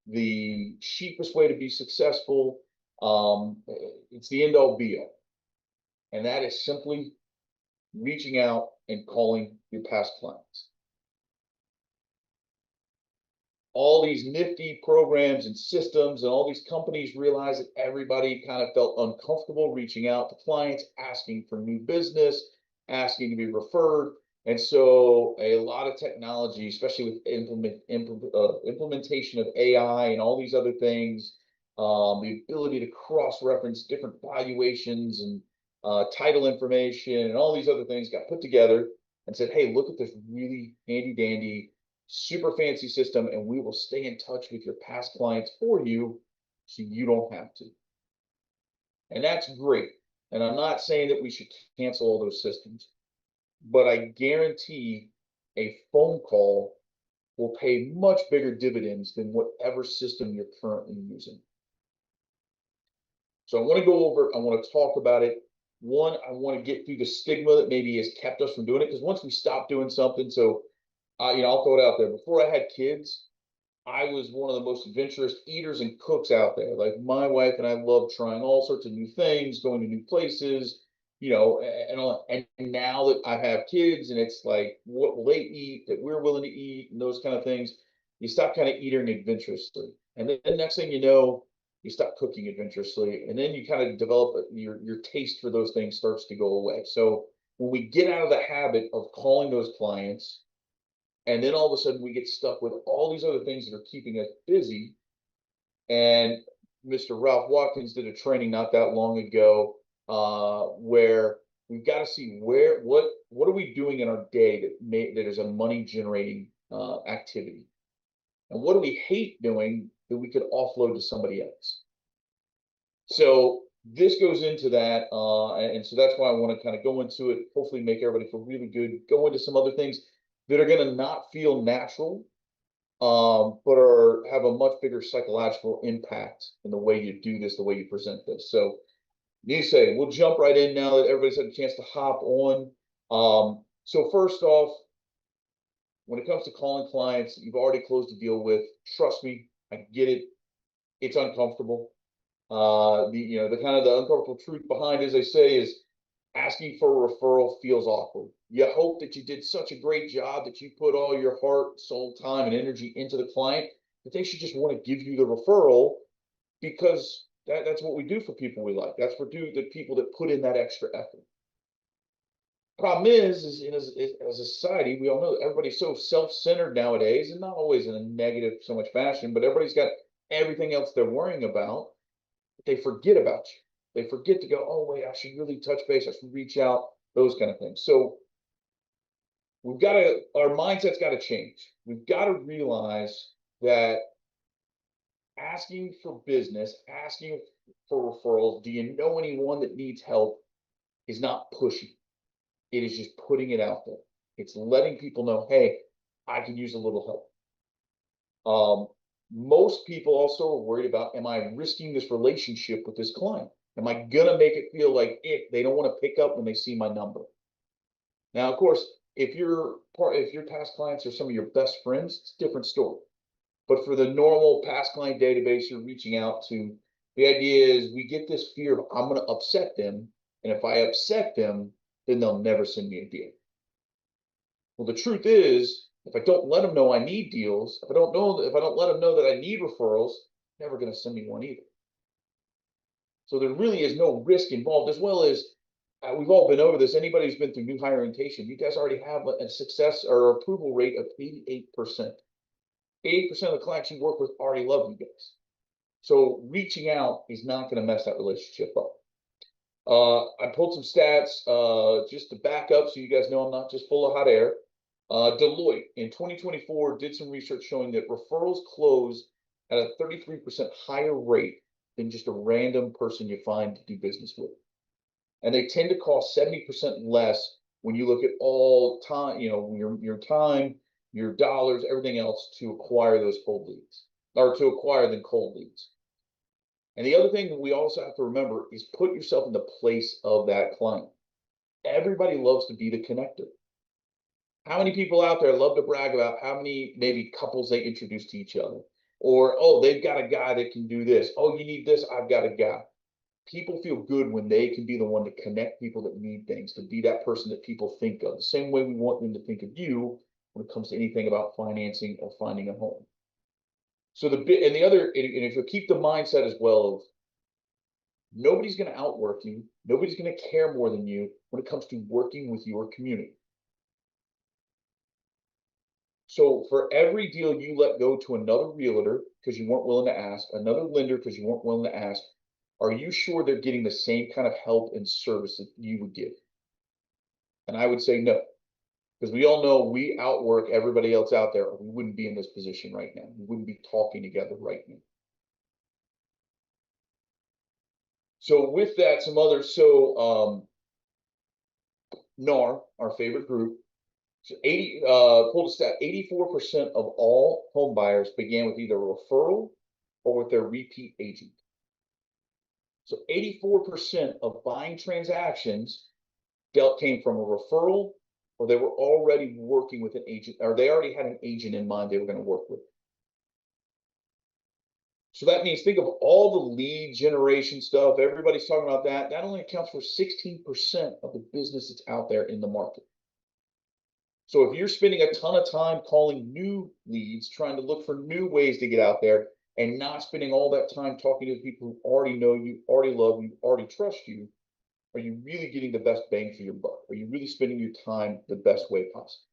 the cheapest way to be successful. It's the end all be all. And that is simply reaching out and calling your past clients. All these nifty programs and systems and all these companies realized that everybody kind of felt uncomfortable reaching out to clients, asking for new business, asking to be referred. And so a lot of technology, especially with implementation of AI and all these other things, the ability to cross-reference different valuations and title information and all these other things got put together and said, hey, look at this really handy dandy super fancy system, and we will stay in touch with your past clients for you so you don't have to. And that's great. And I'm not saying that we should cancel all those systems, but I guarantee a phone call will pay much bigger dividends than whatever system you're currently using. So I want to go over, I want to talk about it. One, I want to get through the stigma that maybe has kept us from doing it, because once we stop doing something, so I'll throw it out there. Before I had kids, I was one of the most adventurous eaters and cooks out there. Like my wife and I loved trying all sorts of new things, going to new places, and now that I have kids and it's like what will they eat that we're willing to eat and those kind of things, you stop kind of eating adventurously. And then the next thing you know, you stop cooking adventurously. And then you kind of develop your taste for those things starts to go away. So when we get out of the habit of calling those clients, and then all of a sudden we get stuck with all these other things that are keeping us busy. And Mr. Ralph Watkins did a training not that long ago where we've got to see what are we doing in our day that is a money generating activity, and what do we hate doing that we could offload to somebody else. So this goes into that, and so that's why I want to kind of go into it. Hopefully, make everybody feel really good. Go into some other things that are going to not feel natural, but have a much bigger psychological impact in the way you do this, the way you present this. So, Nisei, we'll jump right in now that everybody's had a chance to hop on. So first off, when it comes to calling clients you've already closed a deal with, trust me, I get it. It's uncomfortable. The kind of the uncomfortable truth behind, as I say, is asking for a referral feels awkward. You hope that you did such a great job that you put all your heart, soul, time, and energy into the client that they should just want to give you the referral, because that's what we do for people we like. That's for the people that put in that extra effort. Problem is as a society, we all know that everybody's so self-centered nowadays, and not always in a negative so much fashion, but everybody's got everything else they're worrying about. They forget about you. They forget to go, oh, wait, I should really touch base. I should reach out, those kind of things. So our mindset's got to change. We've got to realize that asking for business, asking for referrals, do you know anyone that needs help, is not pushing. It is just putting it out there. It's letting people know, hey, I could use a little help. Most people also are worried about, am I risking this relationship with this client? Am I gonna make it feel like they don't want to pick up when they see my number? Now, of course, if your past clients are some of your best friends, it's a different story. But for the normal past client database you're reaching out to, the idea is we get this fear of I'm gonna upset them, and if I upset them, then they'll never send me a deal. Well, the truth is, if I don't let them know I need deals, if I don't let them know that I need referrals, they're never gonna send me one either. So there really is no risk involved, as well as we've all been over this. Anybody who's been through new hire orientation, you guys already have a success or approval rate of 88%. 88% of the clients you work with already love you guys. So reaching out is not going to mess that relationship up. I pulled some stats just to back up so you guys know I'm not just full of hot air. Deloitte in 2024 did some research showing that referrals close at a 33% higher rate than just a random person you find to do business with. And they tend to cost 70% less when you look at all time, your time, your dollars, everything else to acquire those cold leads, or to acquire the cold leads. And the other thing that we also have to remember is put yourself in the place of that client. Everybody loves to be the connector. How many people out there love to brag about how many maybe couples they introduce to each other? Or, oh, they've got a guy that can do this. Oh, you need this, I've got a guy. People feel good when they can be the one to connect people that need things, to be that person that people think of, the same way we want them to think of you when it comes to anything about financing or finding a home. So the other, and if you keep the mindset as well of nobody's going to outwork you, nobody's going to care more than you when it comes to working with your community. So for every deal you let go to another realtor because you weren't willing to ask, another lender because you weren't willing to ask, are you sure they're getting the same kind of help and service that you would give? And I would say no, because we all know we outwork everybody else out there, or we wouldn't be in this position right now. We wouldn't be talking together right now. So with that, some others. So NAR, our favorite group, so pulled a stat, 84% of all home buyers began with either a referral or with their repeat agent. So 84% of buying transactions came from a referral, or they were already working with an agent, or they already had an agent in mind they were going to work with. So that means, think of all the lead generation stuff. Everybody's talking about that. That only accounts for 16% of the business that's out there in the market. So if you're spending a ton of time calling new leads, trying to look for new ways to get out there, and not spending all that time talking to people who already know you, already love you, already trust you, are you really getting the best bang for your buck? Are you really spending your time the best way possible?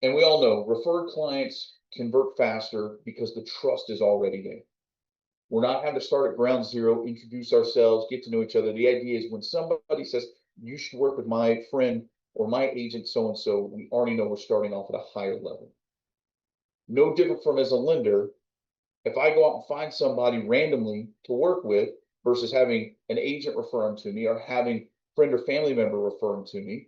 And we all know referred clients convert faster because the trust is already there. We're not having to start at ground zero, introduce ourselves, get to know each other. The idea is when somebody says, you should work with my friend or my agent so-and-so, we already know we're starting off at a higher level. No different from as a lender. If I go out and find somebody randomly to work with versus having an agent refer them to me or having a friend or family member refer them to me,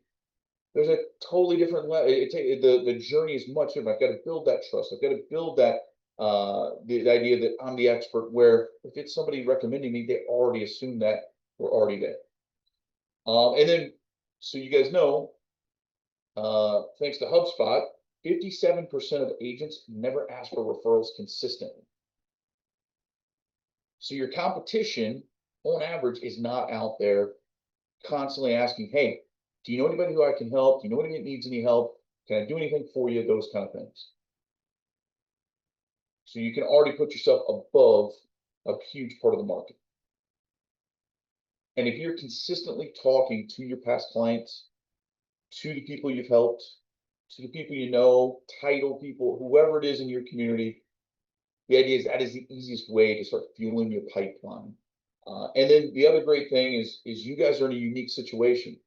there's a totally different level. The journey is much different. I've got to build that trust. I've got to build that the idea that I'm the expert, where if it's somebody recommending me, they already assume that we're already there. And then, so you guys know, thanks to HubSpot, 57% of agents never ask for referrals consistently. So your competition, on average, is not out there constantly asking, hey, do you know anybody who I can help? Do you know anybody that needs any help? Can I do anything for you? Those kind of things. So you can already put yourself above a huge part of the market. And if you're consistently talking to your past clients, to the people you've helped, to the people you know, title people, whoever it is in your community, the idea is that is the easiest way to start fueling your pipeline. And then the other great thing is you guys are in a unique situation.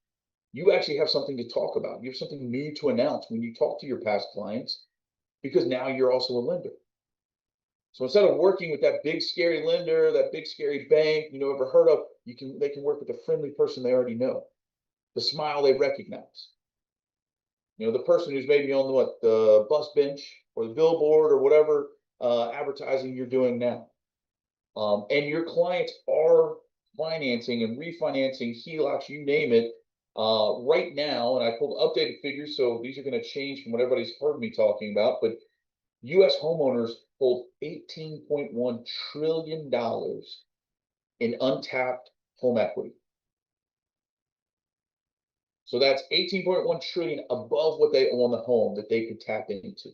You actually have something to talk about. You have something new to announce when you talk to your past clients, because now you're also a lender. So instead of working with that big scary lender, that big scary bank you ever heard of, they can work with a friendly person they already know, the smile they recognize. The person who's maybe on the bus bench or the billboard or whatever advertising you're doing now. And your clients are financing and refinancing, HELOCs, you name it, right now. And I pulled updated figures, so these are going to change from what everybody's heard me talking about. But U.S. homeowners hold $18.1 trillion in untapped home equity. So that's 18.1 trillion above what they own the home that they could tap into.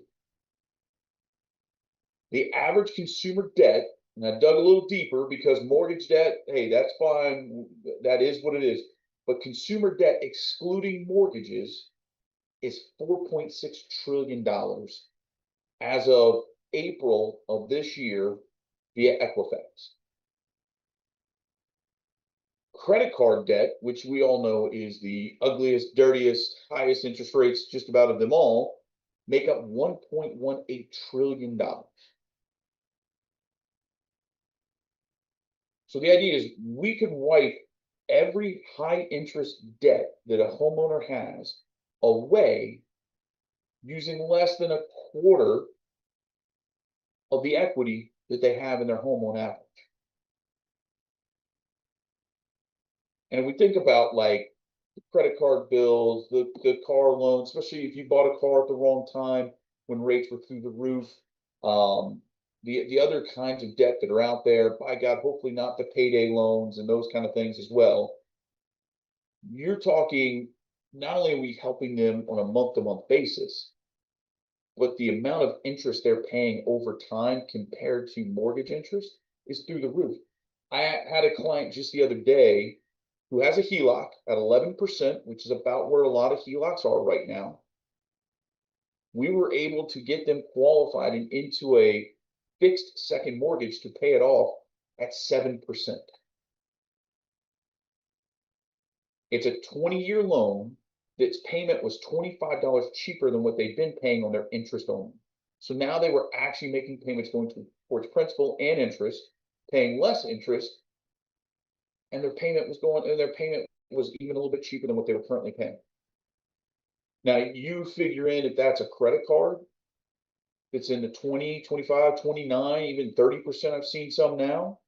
The average consumer debt, and I dug a little deeper because mortgage debt, hey, that's fine. That is what it is. But consumer debt, excluding mortgages, is $4.6 trillion as of April of this year via Equifax. Credit card debt, which we all know is the ugliest, dirtiest, highest interest rates just about of them all, make up $1.18 trillion. So the idea is we could wipe every high interest debt that a homeowner has away using less than a quarter of the equity that they have in their home on average. And if we think about like the credit card bills, the car loans, especially if you bought a car at the wrong time when rates were through the roof, The other kinds of debt that are out there, by God, hopefully not the payday loans and those kind of things as well. You're talking, not only are we helping them on a month-to-month basis, but the amount of interest they're paying over time compared to mortgage interest is through the roof. I had a client just the other day who has a HELOC at 11%, which is about where a lot of HELOCs are right now. We were able to get them qualified and into a fixed second mortgage to pay it off at 7%. It's a 20-year loan that's payment was $25 cheaper than what they've been paying on their interest only. So now they were actually making payments going towards principal and interest, paying less interest, and their payment was even a little bit cheaper than what they were currently paying. Now you figure in if that's a credit card that's in the 20, 25, 29, even 30%, I've seen some now.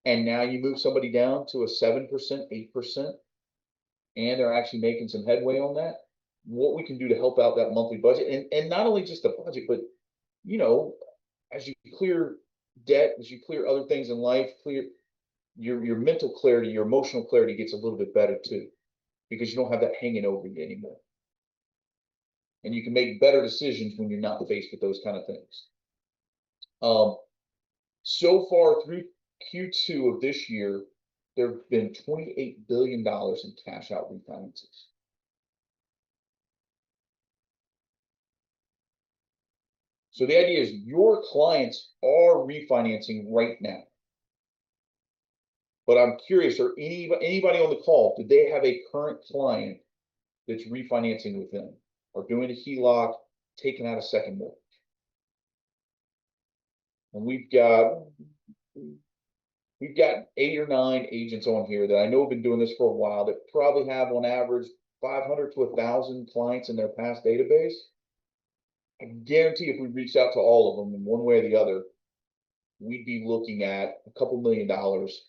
And now you move somebody down to a 7%, 8%, and they're actually making some headway on that. What we can do to help out that monthly budget, and not only just the budget, but as you clear debt, as you clear other things in life, clear your mental clarity, your emotional clarity gets a little bit better too, because you don't have that hanging over you anymore. And you can make better decisions when you're not faced with those kind of things. So far through Q2 of this year, there have been $28 billion in cash out refinances. So the idea is your clients are refinancing right now. But I'm curious, are anybody on the call, do they have a current client that's refinancing with them or doing a HELOC, taking out a second mortgage? And we've got 8 or 9 agents on here that I know have been doing this for a while that probably have on average 500 to 1,000 clients in their past database. I guarantee if we reached out to all of them in one way or the other, we'd be looking at a couple $1 million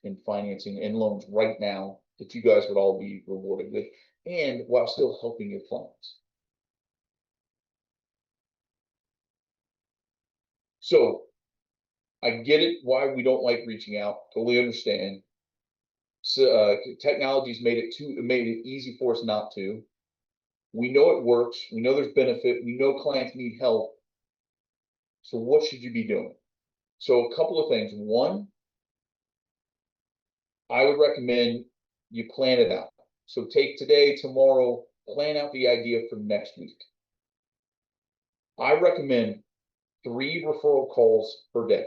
in financing and loans right now that you guys would all be rewarded with, and while still helping your clients. So I get it why we don't like reaching out. Totally understand. So technology's made it easy for us not to. We know it works. We know there's benefit. We know clients need help. So what should you be doing? So a couple of things. One, I would recommend you plan it out. So take today, tomorrow, plan out the idea for next week. I recommend 3 referral calls per day.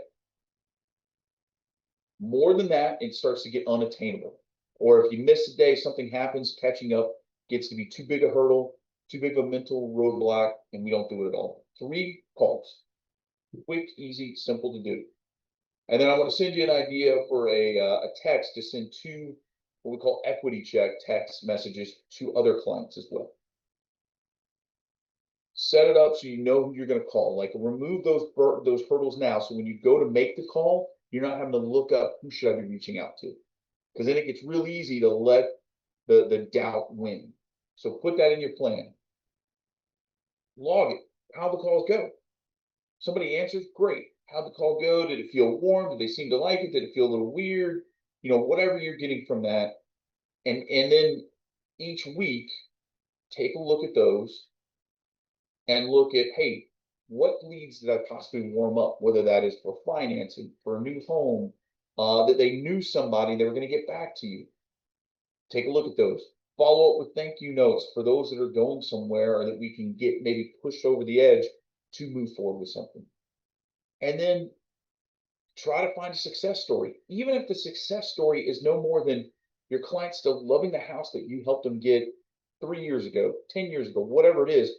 More than that, it starts to get unattainable. Or if you miss a day, something happens, catching up gets to be too big a hurdle, too big of a mental roadblock, and we don't do it at all. 3 calls. Quick, easy, simple to do. And then I want to send you an idea for a text to send 2 what we call equity check text messages to other clients as well. Set it up so you know who you're going to call. Like, remove those hurdles now, so when you go to make the call, you're not having to look up who should I be reaching out to, because then it gets real easy to let the doubt win. So put that in your plan. Log it. How the calls go. Somebody answers, great. How'd the call go? Did it feel warm? Did they seem to like it? Did it feel a little weird? Whatever you're getting from that. And then each week, take a look at those and look at, hey, what leads did I possibly warm up? Whether that is for financing, for a new home, that they knew somebody, they were going to get back to you. Take a look at those. Follow up with thank you notes for those that are going somewhere or that we can get maybe pushed over the edge to move forward with something. And then try to find a success story. Even if the success story is no more than your client still loving the house that you helped them get 3 years ago, 10 years ago, whatever it is,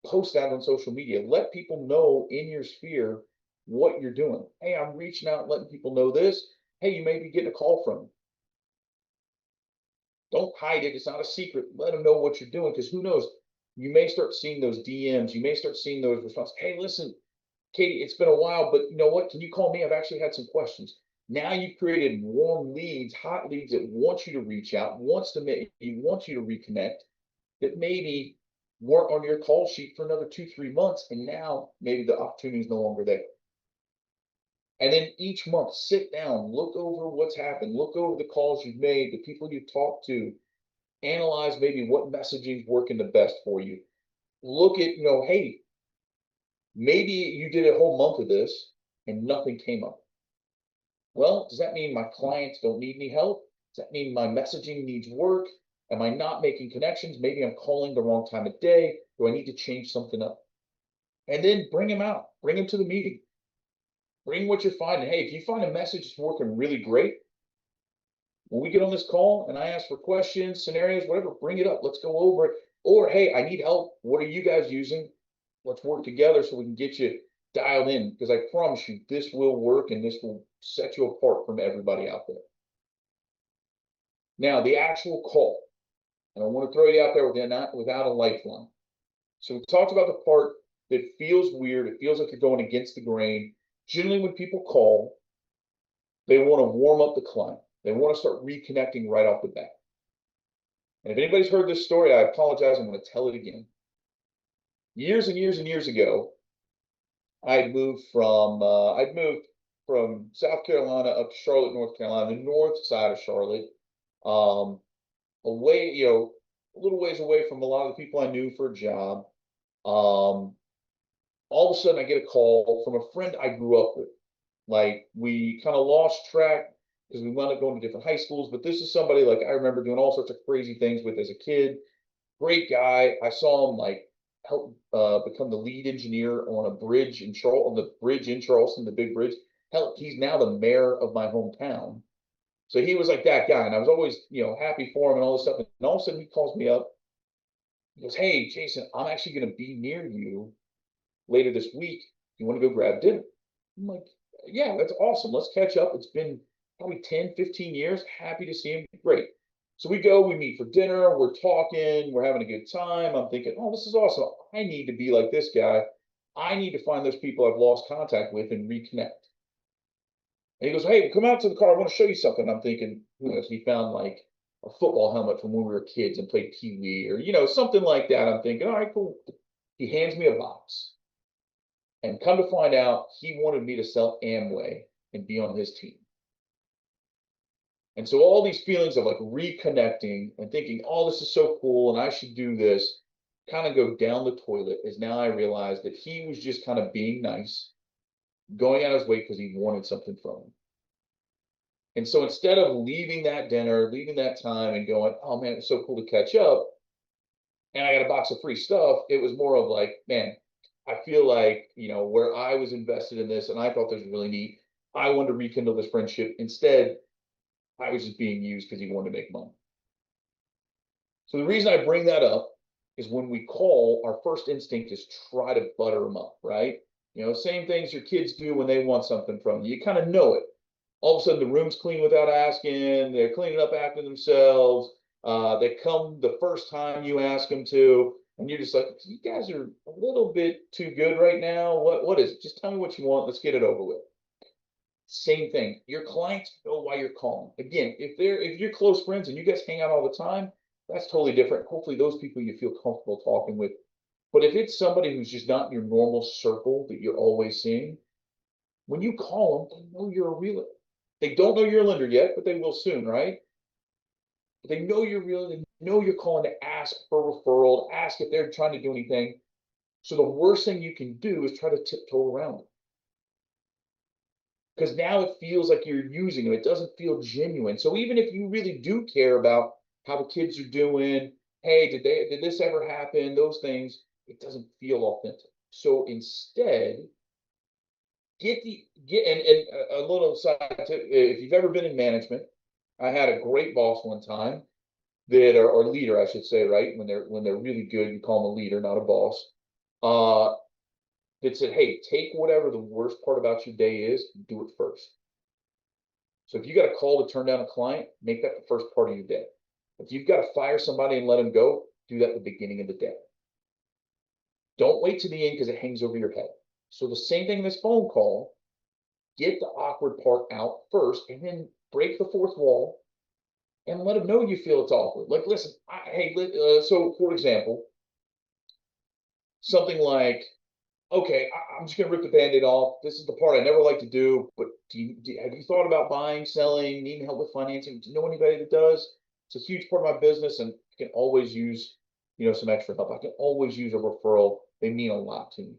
post that on social media. Let people know in your sphere what you're doing. Hey, I'm reaching out, letting people know this. Hey, you may be getting a call from them. Don't hide it. It's not a secret. Let them know what you're doing, because who knows? You may start seeing those DMs. You may start seeing those responses. Hey, listen, Katie, it's been a while, but you know what? Can you call me? I've actually had some questions. Now you've created warm leads, hot leads that want you to reach out, want you to reconnect, that maybe weren't on your call sheet for another 2, 3 months, and now maybe the opportunity is no longer there. And then each month, sit down, look over what's happened, look over the calls you've made, the people you've talked to, analyze maybe what messaging is working the best for you. Look at, hey, maybe you did a whole month of this and nothing came up. Well, does that mean my clients don't need any help? Does that mean my messaging needs work? Am I not making connections? Maybe I'm calling the wrong time of day. Do I need to change something up? And then bring them out, bring them to the meeting. Bring what you're finding. Hey, if you find a message that's working really great, when we get on this call and I ask for questions, scenarios, whatever, bring it up. Let's go over it. Or, hey, I need help. What are you guys using? Let's work together so we can get you dialed in, because I promise you this will work and this will set you apart from everybody out there. Now, the actual call, and I want to throw you out there without a lifeline. So we talked about the part that feels weird. It feels like you're going against the grain. Generally, when people call, they want to warm up the client. They want to start reconnecting right off the bat. And if anybody's heard this story, I apologize. I'm going to tell it again. Years and years and years ago, I'd moved from South Carolina up to Charlotte, North Carolina, the north side of Charlotte, away, a little ways away from a lot of the people I knew for a job. All of a sudden, I get a call from a friend I grew up with. Like, we kind of lost track because we wound up going to different high schools. But this is somebody like I remember doing all sorts of crazy things with as a kid. Great guy. I saw him like help become the lead engineer on a bridge in Charleston, the big bridge. Hell, he's now the mayor of my hometown. So he was like that guy, and I was always, happy for him and all this stuff. And all of a sudden, he calls me up. He goes, "Hey, Jason, I'm actually going to be near you later this week. You want to go grab dinner?" I'm like, "Yeah, that's awesome. Let's catch up. It's been probably 10, 15 years. Happy to see him. Great." So we go, we meet for dinner, we're talking, we're having a good time. I'm thinking, oh, this is awesome. I need to be like this guy. I need to find those people I've lost contact with and reconnect. And he goes, "Hey, come out to the car. I want to show you something." I'm thinking, who knows? He found like a football helmet from when we were kids and played Pee Wee or, something like that. I'm thinking, all right, cool. He hands me a box. And come to find out, he wanted me to sell Amway and be on his team. And so all these feelings of like reconnecting and thinking, oh, this is so cool and I should do this, kind of go down the toilet, as now I realize that he was just kind of being nice, going out of his way because he wanted something from him. And so instead of leaving that dinner, leaving that time and going, oh man, it's so cool to catch up, and I got a box of free stuff, it was more of like, man, I feel like, where I was invested in this and I thought this was really neat, I wanted to rekindle this friendship. Instead, I was just being used because he wanted to make money. So the reason I bring that up is when we call, our first instinct is try to butter them up, right? Same things your kids do when they want something from you. You kind of know it. All of a sudden, the room's clean without asking. They're cleaning up after themselves. They come the first time you ask them to, and you're just like, you guys are a little bit too good right now. What is it? Just tell me what you want. Let's get it over with. Same thing. Your clients know why you're calling. Again, if you're close friends and you guys hang out all the time, that's totally different. Hopefully, those people you feel comfortable talking with. But if it's somebody who's just not in your normal circle that you're always seeing, when you call them, they know you're a realtor. They don't know you're a lender yet, but they will soon, right? But they know you're real. They know you're calling to ask for a referral, to ask if they're trying to do anything. So the worst thing you can do is try to tiptoe around it. Because now it feels like you're using them. It doesn't feel genuine. So even if you really do care about how the kids are doing, hey, did this ever happen? Those things, it doesn't feel authentic. So instead, get a little side tip. If you've ever been in management, I had a great boss one time that, or leader, I should say, right? When they're really good, you call them a leader, not a boss. That said, hey, take whatever the worst part about your day is, do it first. So if you got a call to turn down a client, make that the first part of your day. If you've got to fire somebody and let them go, do that at the beginning of the day. Don't wait to the end because it hangs over your head. So the same thing in this phone call, get the awkward part out first and then break the fourth wall and let them know you feel it's awkward. Like, listen, so for example, something like, okay, I'm just gonna rip the Band-Aid off. This is the part I never like to do, but have you thought about buying, selling, needing help with financing? Do you know anybody that does? It's a huge part of my business, and I can always use, some extra help. I can always use a referral. They mean a lot to me.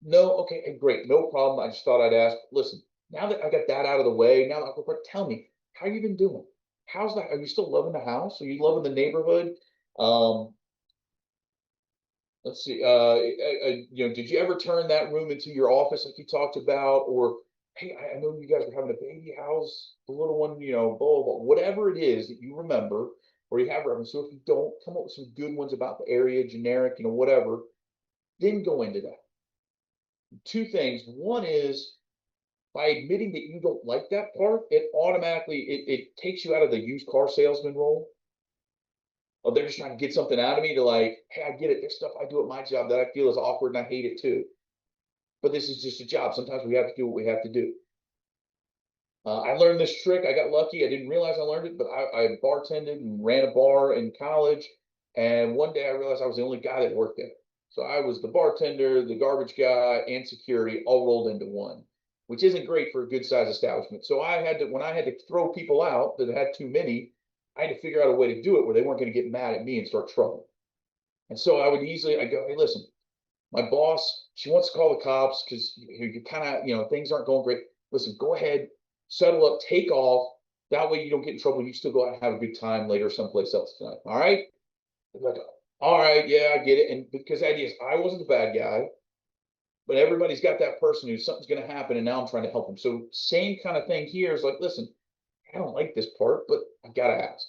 No, okay, great, no problem. I just thought I'd ask. Listen, now that I got that out of the way, now that tell me, how you been doing? How's that? Are you still loving the house? Are you loving the neighborhood? Um, let's see, did you ever turn that room into your office like you talked about? Or, hey, I know you guys were having a baby. How's the little one, blah, blah, blah, whatever it is that you remember or you have reference. So if you don't, come up with some good ones about the area, generic, whatever, then go into that. Two things. One is by admitting that you don't like that part, it automatically, it takes you out of the used car salesman role. Oh, they're just trying to get something out of me to like, hey, I get it. There's stuff I do at my job that I feel is awkward and I hate it too. But this is just a job. Sometimes we have to do what we have to do. I learned this trick. I got lucky. I didn't realize I learned it, but I bartended and ran a bar in college. And one day I realized I was the only guy that worked there. So I was the bartender, the garbage guy, and security all rolled into one, which isn't great for a good sized establishment. So when I had to throw people out that had too many, I had to figure out a way to do it where they weren't going to get mad at me and start trouble. And so I go, hey, listen, my boss, she wants to call the cops because you kind of, things aren't going great. Listen, go ahead, settle up, take off. That way you don't get in trouble. You still go out and have a good time later someplace else tonight. All right? Like, all right, yeah, I get it. And because the idea is I wasn't the bad guy, but everybody's got that person who something's going to happen and now I'm trying to help them. So same kind of thing here is like, listen, I don't like this part, but I've got to ask.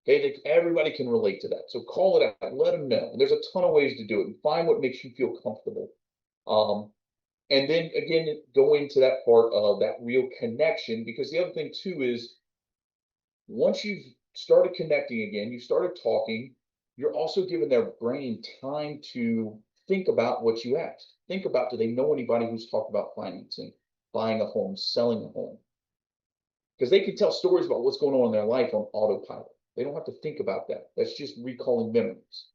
Okay, everybody can relate to that. So call it out, let them know. There's a ton of ways to do it. Find what makes you feel comfortable. And then again, go into that part of that real connection, because the other thing too is once you've started connecting again, you started talking, you're also giving their brain time to think about what you asked. Think about, do they know anybody who's talked about financing, buying a home, selling a home? Because they can tell stories about what's going on in their life on autopilot. They don't have to think about that. That's just recalling memories.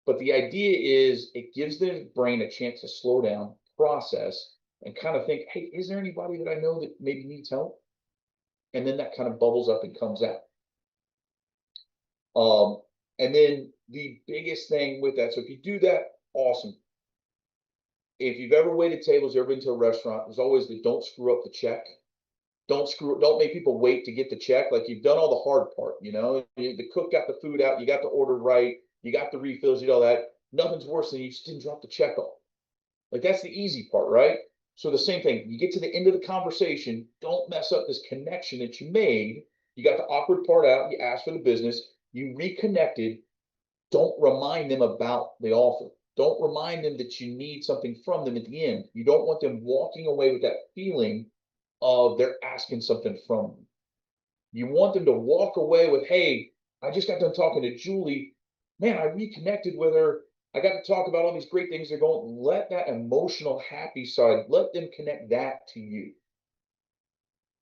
But the idea is it gives their brain a chance to slow down, process, and kind of think, hey, is there anybody that I know that maybe needs help? And then that kind of bubbles up and comes out. And then the biggest thing with that, so if you do that, awesome. If you've ever waited tables, ever been to a restaurant, there's always the don't screw up the check. Don't make people wait to get the check. Like you've done all the hard part, the cook got the food out, you got the order right, you got the refills, you know that. Nothing's worse than you just didn't drop the check off. Like that's the easy part, right? So the same thing, you get to the end of the conversation, don't mess up this connection that you made. You got the awkward part out, you asked for the business, you reconnected. Don't remind them about the offer. Don't remind them that you need something from them at the end. You don't want them walking away with that feeling of they're asking something from you. You want them to walk away with, hey, I just got done talking to Julie. Man, I reconnected with her. I got to talk about all these great things they're going. Let that emotional, happy side, let them connect that to you.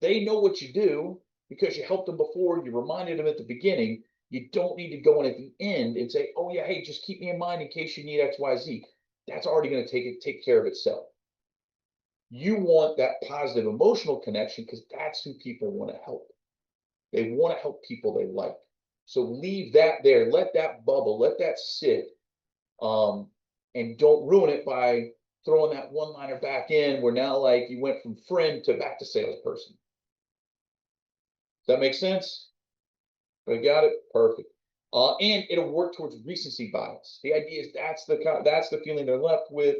They know what you do because you helped them before. You reminded them at the beginning. You don't need to go in at the end and say, oh, yeah, hey, just keep me in mind in case you need X, Y, Z. That's already going to take care of itself. You want that positive emotional connection because that's who people want to help. They want to help people they like. So leave that there. Let that bubble. Let that sit. And don't ruin it by throwing that one-liner back in where now like you went from friend to back to salesperson. Does that make sense? I got it? Perfect. And it'll work towards recency bias. The idea is that's the feeling they're left with.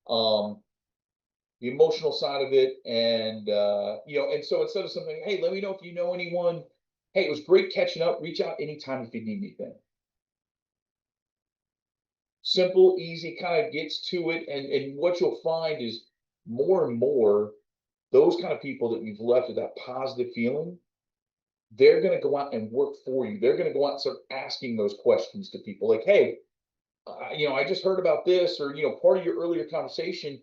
The emotional side of it, and and so instead of something, hey, let me know if you know anyone. Hey, it was great catching up. Reach out anytime if you need anything. Simple, easy, kind of gets to it, and what you'll find is more and more those kind of people that you've left with that positive feeling, they're going to go out and work for you. They're going to go out and start asking those questions to people like, hey, I just heard about this, or part of your earlier conversation.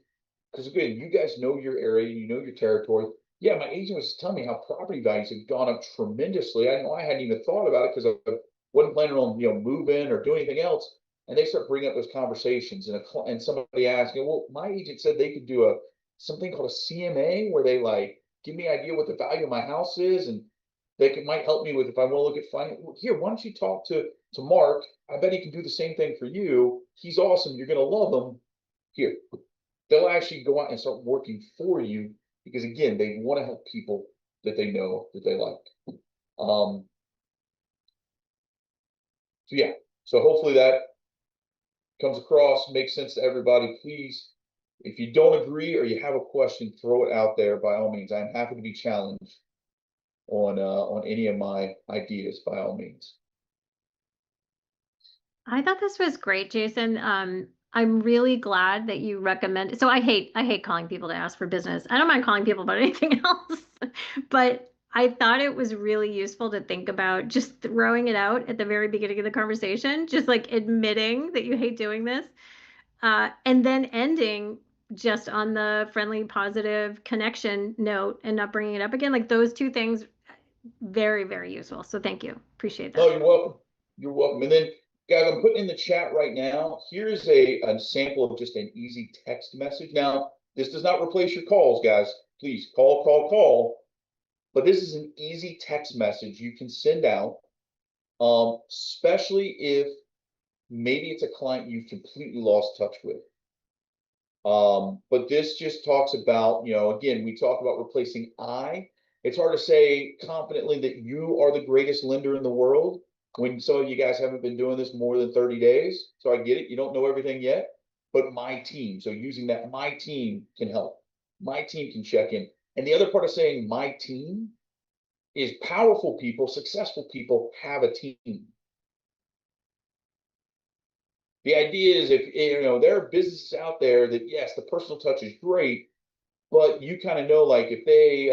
Because again, you guys know your area, you know your territory. Yeah, my agent was telling me how property values have gone up tremendously. I know I hadn't even thought about it because I wasn't planning on moving or doing anything else. and they start bringing up those conversations, and somebody asks, well, my agent said they could do something called a CMA where they like give me an idea what the value of my house is, and might help me with if I want to look at finance. Here, why don't you talk to Mark? I bet he can do the same thing for you. He's awesome. You're gonna love him. Here, they'll actually go out and start working for you because again, they want to help people that they know that they like. So yeah, so hopefully that comes across, makes sense to everybody. Please, if you don't agree or you have a question, throw it out there by all means. I'm happy to be challenged on any of my ideas by all means. I thought this was great, Jason. I'm really glad that you recommend. So I hate calling people to ask for business. I don't mind calling people about anything else, but I thought it was really useful to think about just throwing it out at the very beginning of the conversation, just like admitting that you hate doing this, and then ending just on the friendly, positive connection note and not bringing it up again. Like those two things, very, very useful. So thank you. Appreciate No, that. you're welcome. You're welcome. And then, guys, I'm putting in the chat right now. Here's a sample of just an easy text message. Now, this does not replace your calls, guys. Please call. But this is an easy text message you can send out, especially if maybe it's a client you've completely lost touch with. But this just talks about, again, we talk about replacing I. It's hard to say confidently that you are the greatest lender in the world when some of you guys haven't been doing this more than 30 days. So I get it. You don't know everything yet, but my team. So using that, my team can help. My team can check in. And the other part of saying my team is powerful people, successful people have a team. The idea is if there are businesses out there that yes, the personal touch is great, but you kind of know like if they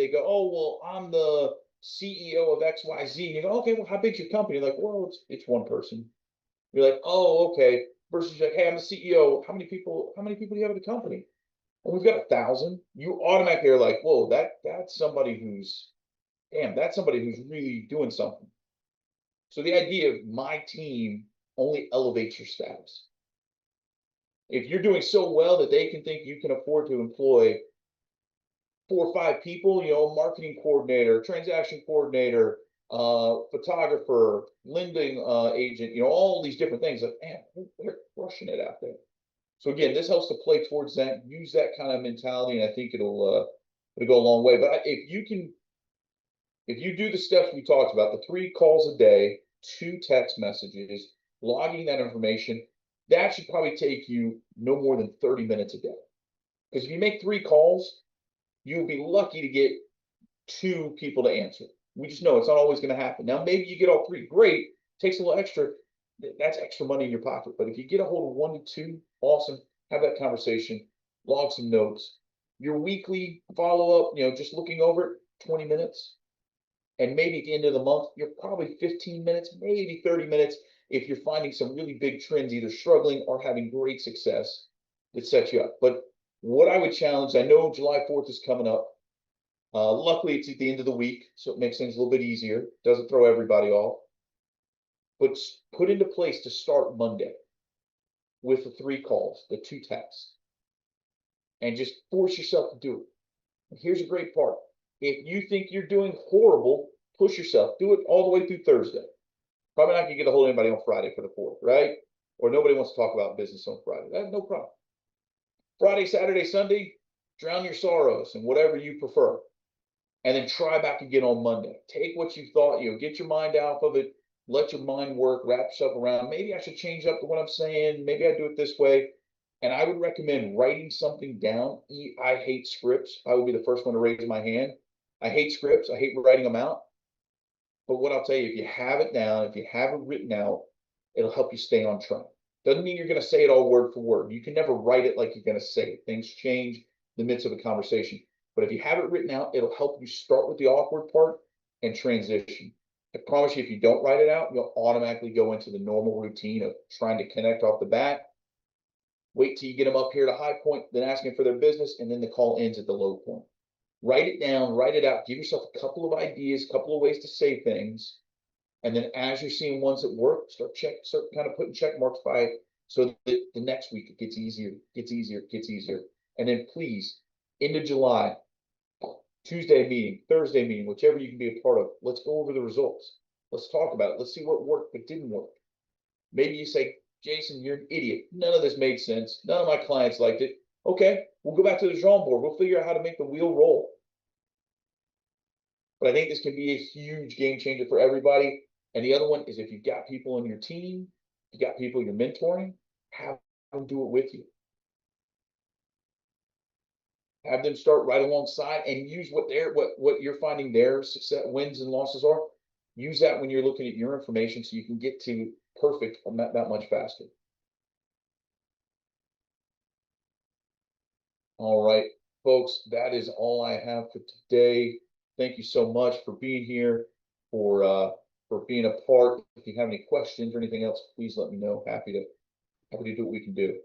go, oh well, I'm the CEO of XYZ, and you go, okay, well, how big's your company? You're like, well, it's one person. You're like, oh, okay. Versus like, hey, I'm the CEO. How many people do you have at the company? Well, we've got 1,000. You automatically are like, whoa, that's somebody who's really doing something. So the idea of my team only elevates your status. If you're doing so well that they can think you can afford to employ 4 or 5 people, marketing coordinator, transaction coordinator, photographer, lending agent, all these different things. Like, man, they're crushing it out there. So again, this helps to play towards that, use that kind of mentality, and I think it'll go a long way. But if you do the steps we talked about, the 3 calls a day, 2 text messages, logging that information, that should probably take you no more than 30 minutes a day. Because if you make 3 calls, you'll be lucky to get 2 people to answer. We just know it's not always going to happen. Now, maybe you get all 3, great, takes a little extra. That's extra money in your pocket. But if you get a hold of 1 to 2, awesome. Have that conversation, log some notes. Your weekly follow-up, just looking over it, 20 minutes. And maybe at the end of the month, you're probably 15 minutes, maybe 30 minutes if you're finding some really big trends, either struggling or having great success that sets you up. But what I would challenge, I know July 4th is coming up. Luckily, it's at the end of the week, so it makes things a little bit easier. Doesn't throw everybody off. But put into place to start Monday with the 3 calls, the 2 texts, and just force yourself to do it. And here's a great part. If you think you're doing horrible, push yourself. Do it all the way through Thursday. Probably not going to get a hold of anybody on Friday for the 4th, right? Or nobody wants to talk about business on Friday. That's no problem. Friday, Saturday, Sunday, drown your sorrows and whatever you prefer. And then try back again on Monday. Take what you thought, get your mind out of it. Let your mind work, wrap yourself around. Maybe I should change up to what I'm saying. Maybe I do it this way. And I would recommend writing something down. I hate scripts. I would be the first one to raise my hand. I hate scripts. I hate writing them out. But what I'll tell you, if you have it down, if you have it written out, it'll help you stay on track. Doesn't mean you're going to say it all word for word. You can never write it like you're going to say it. Things change in the midst of a conversation. But if you have it written out, it'll help you start with the awkward part and transition. I promise you, if you don't write it out, you'll automatically go into the normal routine of trying to connect off the bat. Wait till you get them up here at a high point, then asking for their business, and then the call ends at the low point. Write it down, write it out, give yourself a couple of ideas, a couple of ways to say things, And then as you're seeing ones that work, start kind of putting check marks by it, so that the next week it gets easier, gets easier, gets easier. And then please, into July, Tuesday meeting, Thursday meeting, whichever you can be a part of, let's go over the results. Let's talk about it. Let's see what worked but didn't work. Maybe you say, Jason, you're an idiot. None of this made sense. None of my clients liked it. Okay, we'll go back to the drawing board. We'll figure out how to make the wheel roll. But I think this can be a huge game changer for everybody. And the other one is, if you've got people on your team, you got people you're mentoring, have them do it with you. Have them start right alongside and use what you're finding their success, wins and losses are. Use that when you're looking at your information, so you can get to perfect that much faster. All right, folks, that is all I have for today. Thank you so much for being here, for being a part. If you have any questions or anything else, please let me know. Happy to do what we can do.